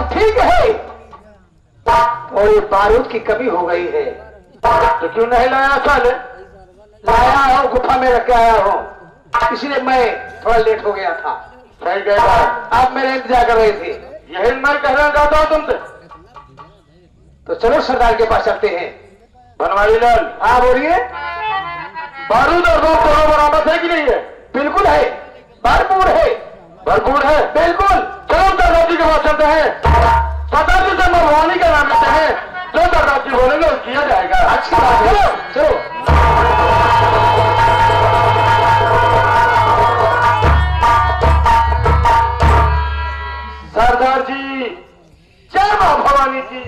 सब ठीक है, थोड़ी बारूद की कमी हो गई है। तो क्यों नहीं लाया साले? लाया हूँ, गुफा में रख के आया हूँ, इसलिए मैं थोड़ा लेट हो गया था। सही कह रहा है। आप मेरे इंतजार कर रहे थे। यही मैं कहना चाहता हूँ तुमसे। तो चलो सरदार के पास चलते हैं। बनवारी लाल, हाँ बोलिए। बारूद और रोप दोनों बरामद है कि नहीं है? बिल्कुल है, भरपूर है। भरपूर है? बिल्कुल। चलो दादाजी के पास चलते हैं, सरदार जी से मरवानी का नाम लेते हैं, जो दादाजी बोलेंगे वो किया जाएगा। अच्छी बात है, चलो। सरदार जी, जय मां भवानी की।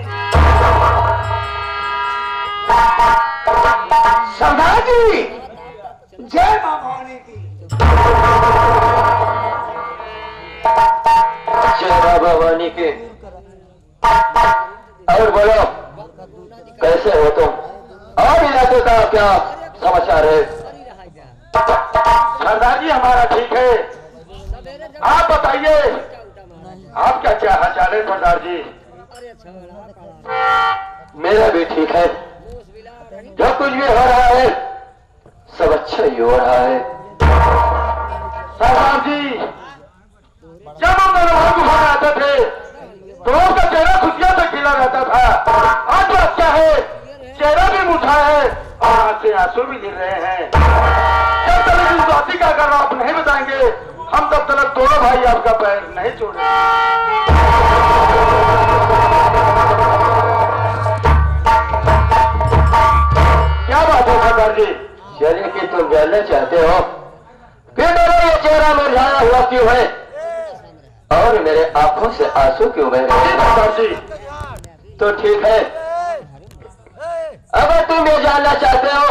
सरदार जी, जय मां भवानी की। जय मां भवानी की। और बोलो, कैसे हो तुम? और इलाके का क्या समाचार है? सरदार जी हमारा ठीक है, आप बताइए आपका क्या हाल है? सरदार जी मेरा भी ठीक है, जो कुछ भी हो रहा है सब अच्छा ही हो रहा है। सरदार जी, जब हम दोनों गुफा में आते थे तो उसका चेहरा खुशियों से खिला रहता था। आज तो अच्छा है, चेहरा भी मुठा है और आंख से आंसू भी गिर रहे हैं। जब तक इस बाती का अगर आप नहीं बताएंगे, हम तब तक दोनों भाई आपका पैर नहीं छोड़ेंगे। क्या बात है सरदार जी? चलिए कि तुम जानना चाहते हो कि मेरा ये चेहरा मुरझाया हुआ क्यों है और मेरे आंखों से आंसू क्यों बह रहे हैं? सरदार जी, तो ठीक है, अगर तुम ये जानना चाहते हो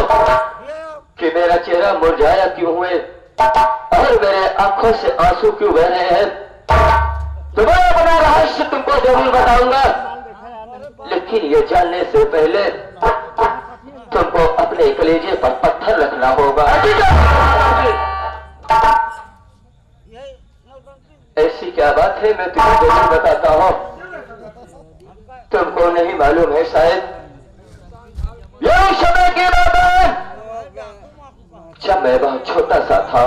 कि मेरा चेहरा मुरझाया क्यों हुए और मेरे आंखों से आंसू क्यों बह रहे हैं, तो मैं अपना रहस्य तुमको जरूर बताऊंगा। लेकिन ये जानने से पहले तुमको अपने कलेजे पर पत्थर रखना होगा। ऐसी क्या बात है, मैं तुम्हें जरूर बताता हूँ। तुमको नहीं मालूम है शायद। यही समय की बात है जब मैं बहुत छोटा सा था।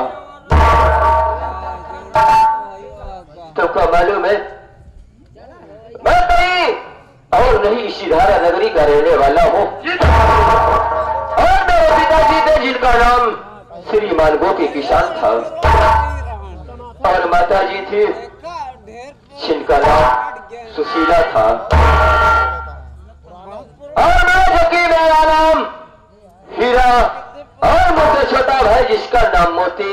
तुमको मालूम है, मैं कहीं और नहीं इसी धारा नगरी का रहने वाला हूँ और मेरे पिताजी थे जिनका नाम श्रीमान गोपी किसान था और माताजी थी जिनका नाम सुशीला था और मैं जो कि मेरा नाम हीरा और मुझसे छोटा भाई जिसका नाम मोती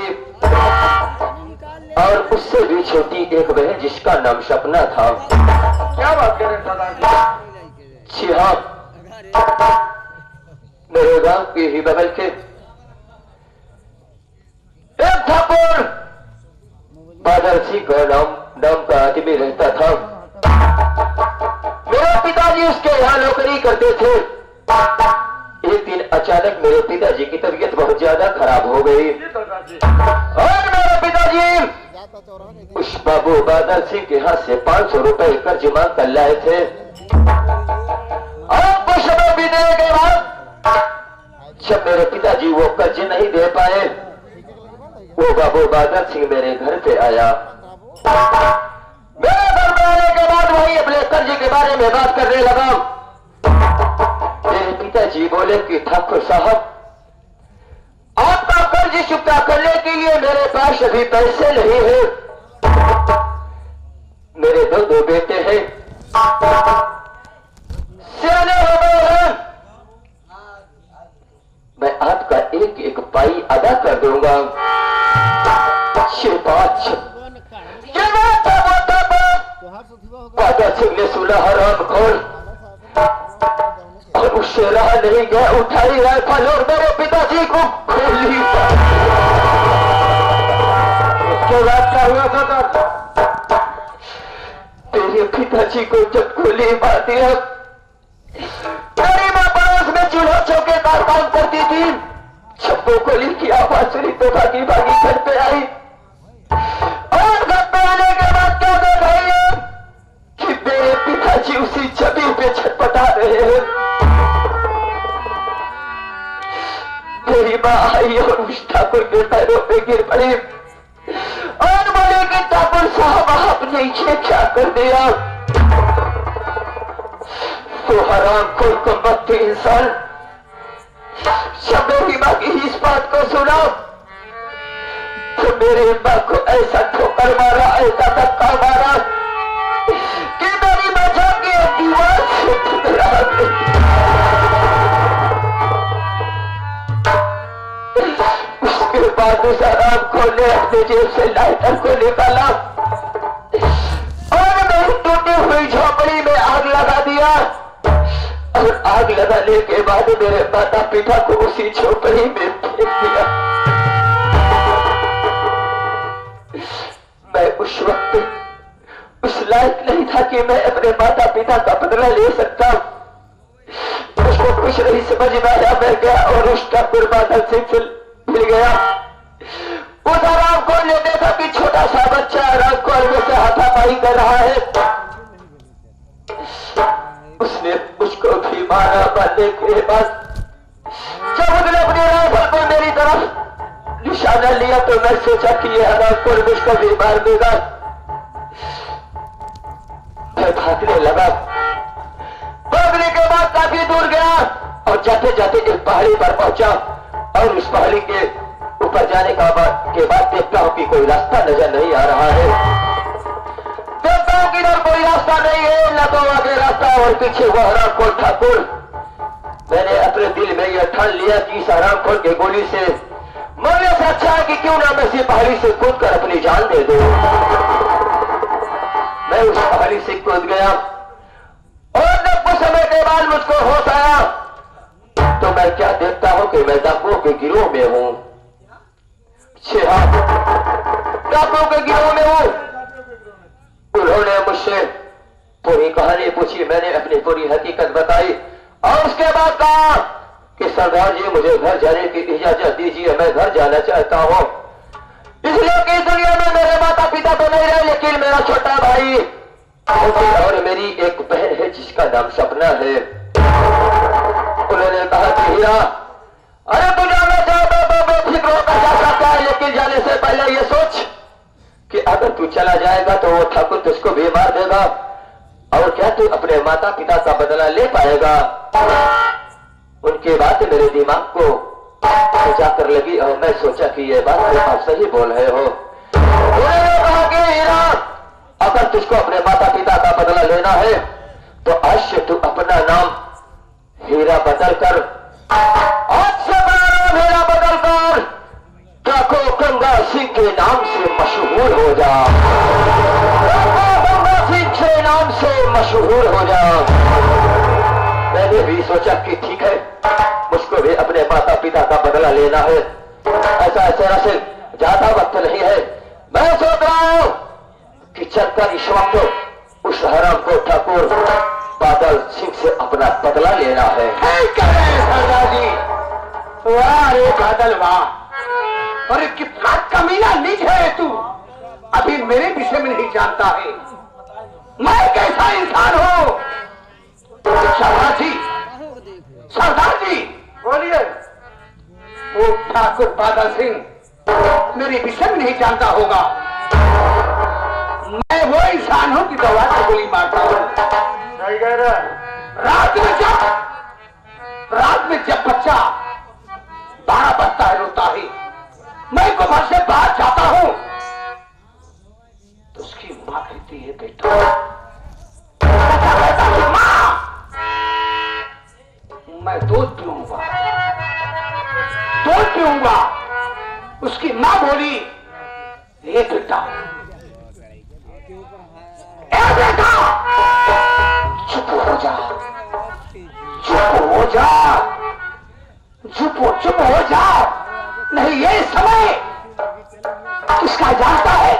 और उससे भी छोटी एक बहन जिसका नाम सपना था। क्या बात कर रहे हैं सरदार जी? जी हाँ, मेरे गांव के ही बगल के एक ठाकुर बादल सिंह का नाम का आदमी रहता था। मेरे पिताजी उसके यहाँ नौकरी करते थे। एक दिन अचानक मेरे पिताजी की तबीयत बहुत ज्यादा खराब हो गई और मेरे पिताजी उस बाबू बादल सिंह के हाथ से 500 रुपए कर्ज मांग कर लाए थे और कुछ समय बीतने के बाद जब मेरे पिताजी वो कर्ज नहीं दे पाए, वो बाबू बादल सिंह मेरे घर पे आया। मेरे घर पे आने के बाद वही अपने कर्ज के बारे में बात करने लगा। मेरे पिताजी बोले कि ठाकुर साहब, आपका कर्ज चुकता करने के लिए मेरे पास अभी पैसे नहीं है। मेरे दो बेटे हैं, सियाने हो गए हैं, मैं आपका एक एक पाई अदा कर दूंगा। बादल सिंह ने सुना हराम खोर और उससे रहा नहीं गया, उठाई राइफल और मेरे पिताजी को गोली उसके बाद क्या हुआ सरदार? तेरे पिताजी को जब गोली मार दिया, मेरी मां पड़ोस में चूल्हा चौके का काम करती थी। जब वो गोली की आवाज सुनी तो भागी भागी घर पे आई और घर पे आने के बाद क्या देखा कि मेरे माँ आई और उस ठाकुर के पैरों पे गिर पड़ी और बोले कि ठाकुर साहब आपने ये क्या कर दिया? तो हराम खोर को मत इंसान जब मेरी माँ की इस बात को सुना तो मेरी माँ को ऐसा ठोकर मारा, ऐसा धक्का मारा कि मेरी माँ जाके दीवार से टकरा गई। उसके बाद उस हराम खोर ने अपने जेब से लाइटर को निकाला और मेरी टूटी हुई झोपड़ी में आग लगा दिया और आग लगाने के बाद मेरे माता पिता को उसी झोपड़ी में फेंक दिया। मैं उस वक्त उस लायक नहीं था कि मैं अपने माता पिता का बदला ले सकता। उसको कुछ नहीं समझ में आया। मैं गया और उस ठाकुर बादल सिंह से मिल गया। उस आराम को ने देखा कि छोटा सा बच्चा आराम को में से हाथापाई कर रहा है। उसने मुझको भी मारा। मारने के बाद जब उसने अपनी राइफल को मेरी तरफ निशाना लिया तो मैं सोचा कि ये आराम को मुझको भी मार देगा। मैं भागने लगा। भागने के बाद काफी दूर गया और जाते जाते एक पहाड़ी पर पहुंचा और उस पहाड़ी के ऊपर जाने के बाद देखता हूं कि कोई रास्ता नजर नहीं आ रहा है। देखता हूं कि इधर कोई रास्ता नहीं है, न तो आगे रास्ता और पीछे वो हरामखोर ठाकुर। मैंने अपने दिल में यह ठान लिया कि इस हरामखोर के गोली से मरने से अच्छा है कि क्यों ना मैं इसी पहाड़ी से कूद कर अपनी जान दे दूं। मैं उस पहाड़ी से कूद गया और जब कुछ समय के बाद मुझको होश आया तो मैं क्या देखता हूं कि मैं डाकुओं के गिरोह में हूं। डाकुओं के गिरोह में हूं। उन्होंने मुझसे पूरी कहानी पूछी। मैंने अपनी पूरी हकीकत बताई और उसके बाद कहा कि सरदार जी मुझे घर जाने की इजाजत दीजिए। मैं घर जाना चाहता हूं इसलिए कि दुनिया में मेरे माता पिता तो नहीं रहे लेकिन मेरा छोटा भाई और मेरी एक बहन है जिसका नाम सपना है। उन्होंने कहा कि हीरा अरे तू जाना चाहता तो बेफिक्र होकर जा सकता है लेकिन जाने से पहले ये सोच कि अगर तू चला जाएगा तो वो ठाकुर तुझको भी मार देगा और क्या तू अपने माता पिता का बदला ले पाएगा। उनकी बात मेरे दिमाग को जाकर लगी और मैं सोचा कि ये बात आप सही बोल रहे हो। उन्होंने कहा कि हीरा अगर तुझको अपने माता पिता का बदला लेना है तो आज से तू अपना नाम हीरा बदल कर आज से नाम हीरा बदल कर डाकू गंगा सिंह के नाम से मशहूर हो जा। गंगा सिंह के नाम से मशहूर हो जा। मैंने भी सोचा कि ठीक है मुझको भी अपने माता पिता का बदला लेना है। ऐसा ऐसे ज्यादा वक्त नहीं है। मैं सोच रहा हूं कि चलकर इस वक्त उस हराम को ठाकुर बादल सिंह से अपना बदला लेना है। सरदार जी वाह रे बादल वाह। अरे कितना कमीना नीच है तू। अभी मेरे विषय में नहीं जानता है मैं कैसा इंसान हूं। सरदार जी बोलिए। वो ठाकुर बादल सिंह मेरे विषय में नहीं जानता होगा। मैं वो इंसान हूं कि दवा से गोली मारता हूं। सही कह रहा है। रात में जब बच्चा 12 बजता है रोता है मैं को घर से बाहर जाता हूं तो उसकी मां कहती है बेटा मां मैं दूध पीऊंगा। उसकी मां बोली ये बेटा चुप हो जा चुप हो जा नहीं ये समय किसका जानता है।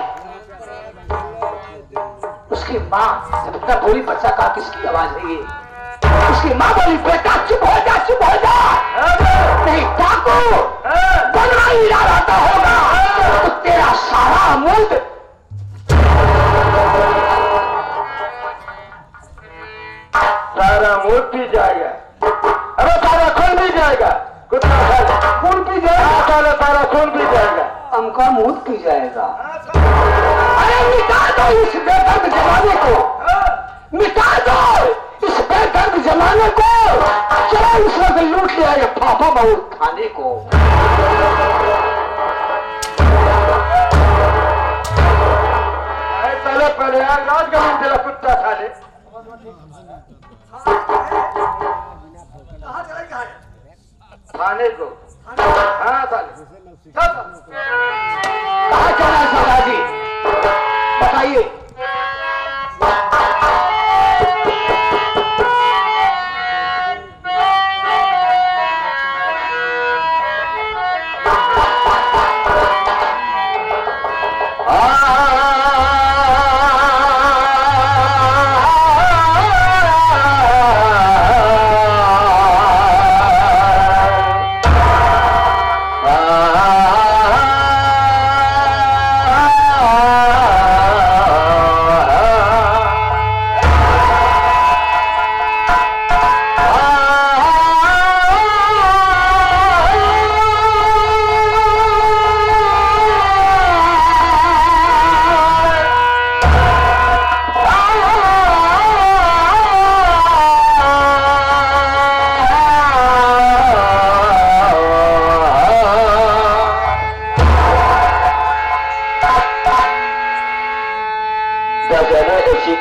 उसकी मां जब इतना बोली बच्चा कहा किसकी आवाज है ये। उसकी मां बोली बेटा चुप हो जा नहीं डाकू बनवा ही रहता होगा तो तेरा सारा अमूल्य सारा मूड पी जाएगा। अरे सारा खून पी जाएगा। कुत्ता खून पी जाएगा। काम का मूड की जाएगा। अरे मिटा दो इस बेदर्द जमाने को, मिटा दो इस बेदर्द जमाने को। चलो इस वक्त लूट लिया ये पापा बहुत खाने को। चले पहले राज का तेरा कुत्ता खा ले। खाने को हाँ साले कहाँ चला है सरदार जी बताइए।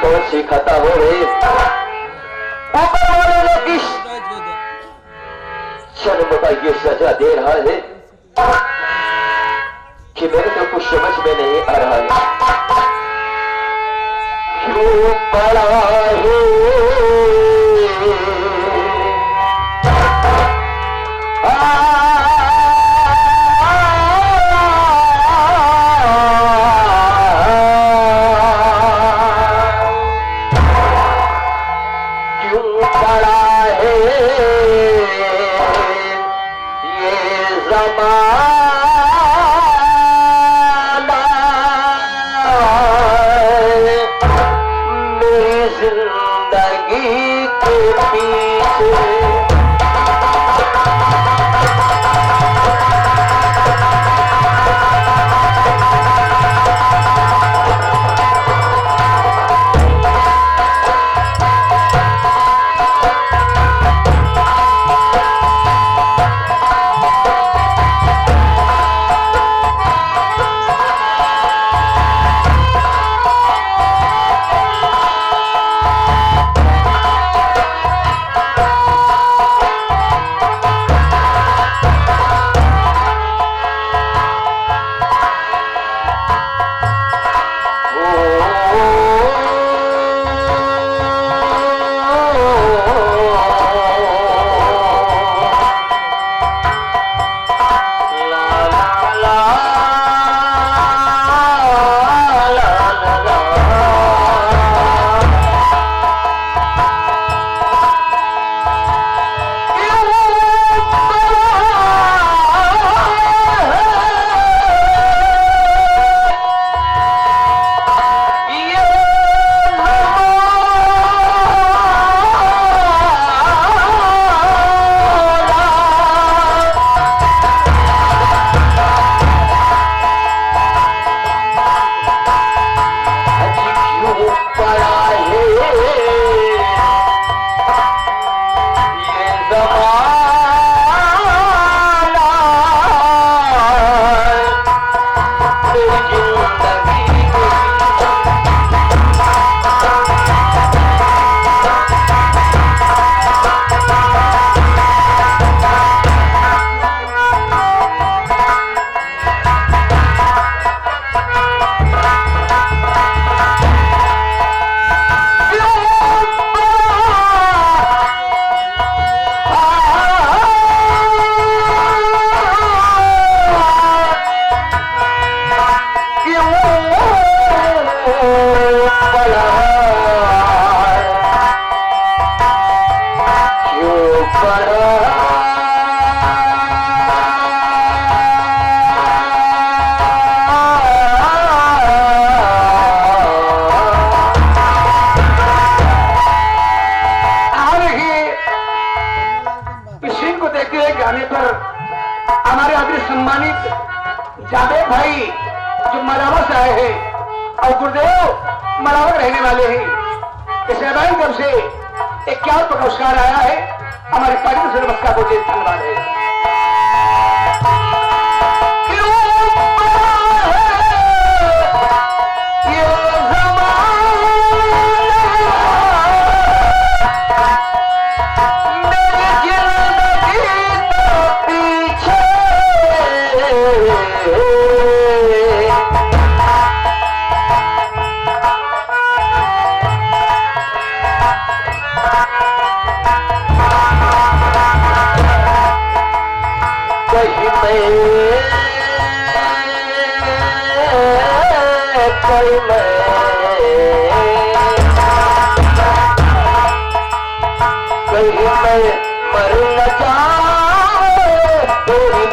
कौन सी खता हो रही ऊपर वाले ने किस जन्म का ये सजा दे रहा है कि मेरे तो कुछ समझ में नहीं आ रहा है। क्यों पड़ा है मेरी जिंदगी जावेद भाई जो मलावा से आए हैं और गुरुदेव मलावा रहने वाले हैं, इस रैबाइन तरफ से एक क्या पुरस्कार आया है, हमारे पार्टी से नमस्कार बोलिए, धन्यवाद है। मर न जाए तेरी